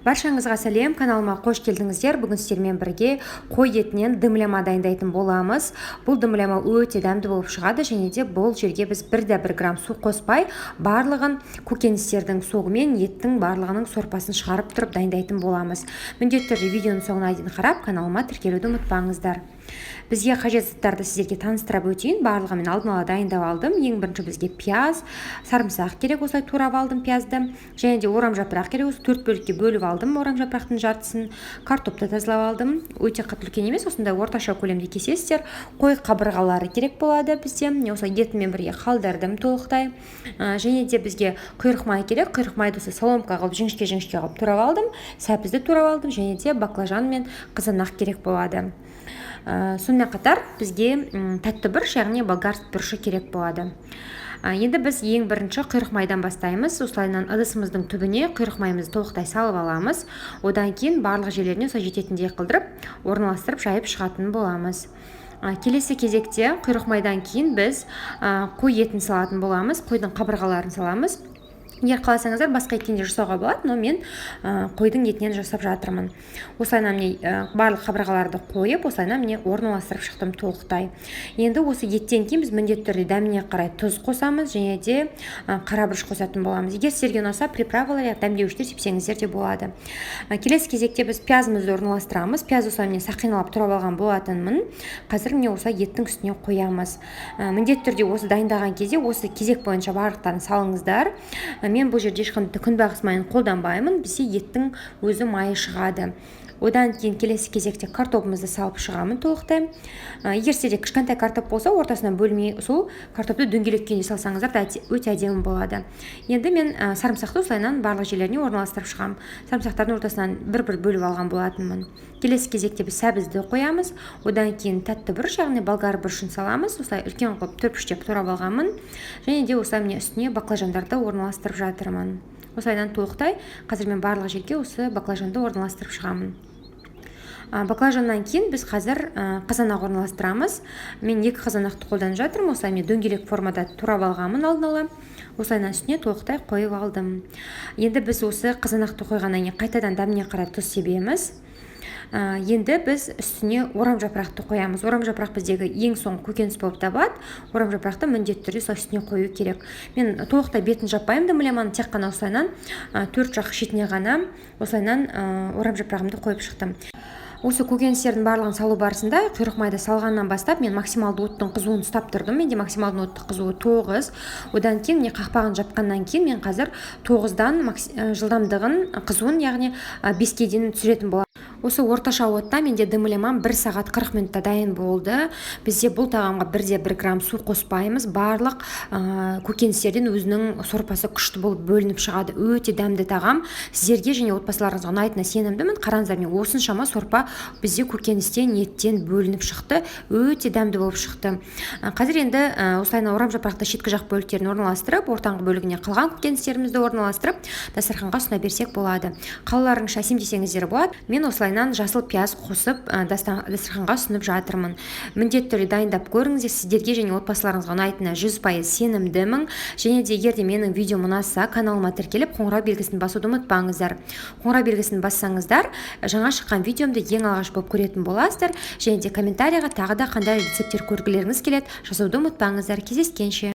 Баршаңызға сәлем, каналыма қош келдіңіздер. Бүгін сіздермен бірге қой етінен дымлама дайындайтын боламыз. Бұл дымлама өте дәмді болып шығады, және де бұл жерге біз 1 грамм су қоспай, барлығын көкөністердің соғымен еттің барлығының сорпасын шығарып тұрып дайындайтын боламыз. Міндетті түрде видеоның соңына дейін қарап, каналыма тіркелуді ұмытпаңыздар. Бізге қажет заттарды сіздерге таныстырып өтейін. Барлығын мен алдын ала дайындап алдым. Ең бірінші бізге пияз, сарымсақ керек, осылай турап алдым пиязды. Және де орам жапырақ керек, осы 4 бөлікке бөліп алдым орам жапырақтың жартысын. Картопты тазалап алдым. Өте қатты үлкен емес, осындай орташа көлемде кесесіздер. Қой қабырғалары керек болады бізде. Осылай етімен бірге қалдырдым толықтай. Және де бізге құйрық май керек. Құйрық майды осы соломка қылып жіңішке қылып турап алдым. Сәбізді турап алдым. Және де баклажан мен қызанақ керек болады. Сонымен қатар бізге тәтті бұрыш, яғни болгар бұрышы керек болады. Енді біз ең бірінші құйрық майдан бастаймыз. Осылайынан ыдысымыздың түбіне құйрық майымызды толықтай салып аламыз. Одан кейін барлық жерлеріне осылай жететіндей қылдырып, орналастырып жайып шығатын боламыз. Келесі кезекте құйрық майдан кейін біз қой етін салатын боламыз. Қойдың қабырғаларын саламыз. Егер қаласаңыздар басқа еттен де жасауға болады, но мен қойдың етінен жасап жатырмын. Осылайынан міне барлық қабырғаларды қойып, осылайынан міне орналастырып шықтым толықтай. Енді осы еттен кейін біз міндетті түрде дәміне қарай тұз қосамыз, және де қара бұрыш қосатын боламыз. Егер сіздерге ұнаса, приправалар, дәмдеуіштер сепсеңіздер де болады. Келесі кезекте біз пиязымызды орналастырамыз. Пияз осылай міне сақиналап тұрап алған болатынмын. Қазір міне осылай еттің үстіне қоямыз. Міндетті түрде осы дайындаған кезде осы кезек бойынша барлықтарын салыңыздар. Мен бұл жерде ешқандай күнбағыс майын қолданбаймын. Бізде еттің өзі майы шығады. Одан кейін келесі кезекте картопымызды салып шығамын толықтай. Егер сізде кішкентай картоп болса, ортасынан бөлмей сол картопты дөңгелек күйінде салсаңыздар да өте әдемі болады. Енді мен сарымсақты осылайынан барлық жерлеріне орналастырып шығамын. Сарымсақтардың ортасынан бір-бір бөліп алған болатынмын. Келесі кезекте біз сәбізді қоямыз. Одан кейін тәтті бұрыш, яғни болгар бұрышын саламыз. Осылай үлкен қылып төрпіштеп турап алғанмын. Және де осылай міне үстіне баклажандарды орналастырып жатырмын. Осылайдан толықтай қазір мен барлық жерге осы баклажанды орналастырып шығамын. Баклажаннан кейін біз қазір қызанақ орналастырамыз. Мен 2 қызанақты қолданып жатырмын. Осылай мен дөңгелек формада турап алғанмын алдын ала. Осылайынан үстіне толықтай қойып алдым. Енді біз осы қызанақты қойғаннан кейін қайтадан дәміне қарай тұз себеміз. Енді біз үстіне орам жапырақты қоямыз. Орам жапырақ біздегі ең соңғы көкөніс болып табылады. Орам жапырақты міндетті түрде үстіне қою керек. Мен толықтай бетін жаппаймын дымляманы, тек қана осылайынан 4 жақ шетіне ғана осылайынан орам жапырағымды қойып шықтым. Осы көкөністердің барлығын салу барысында құйрық майды салғаннан бастап мен максималды оттың қызуын ұстап тұрдым. Менде максималды оттың қызуы 9. Одан кейін міне қақпағын жапқаннан кейін мен қазір 9-дан жылдамдығын қызуын, яғни 5-ке дейін түсіретін боламын. Осы орташа отта менде дымлямам 1 сағат 40 минутта дайын болды. Бізде бұл тағамға 1 грамм су қоспаймыз. Барлық көкөністерден өзінің сорпасы күшті болып бөлініп шығады. Өте дәмді тағам. Сіздерге және отбасыларыңызға ұнайтынына сенімдімін. Қараңыздар, мен осыншама сорпа бізде көкөністен, еттен бөлініп шықты. Өте дәмді болып шықты. Қазір енді осылайынан орам жапырақты шеткі жақ бөліктерін орналастырып, ортаңғы бөлігіне қалған көкөністерімізді орналастырып, дастарханға ұсына берсек болады. Қалаларыңызша әсем десеңіздер болады. Мен осылайынан жасыл пияз қосып дастарханға ұсынып жатырмын. Міндетті түрде дайындап көріңіздер. Сіздерге және отбасыларыңызға ұнайтынына 100% сенімдімін. Және де егер де менің видеом ұнаса, каналыма тіркеліп қоңырау белгісін басуды ұмытпаңыздар. Қоңырау белгісін бассаңыздар, жаңа шыққан видеомды ең алғаш болып көретін боласыздар. Және де комментарийға тағы да қандай рецепттер көргілеріңіз келеді, жазуды ұмытпаңыздар. Кездескенше.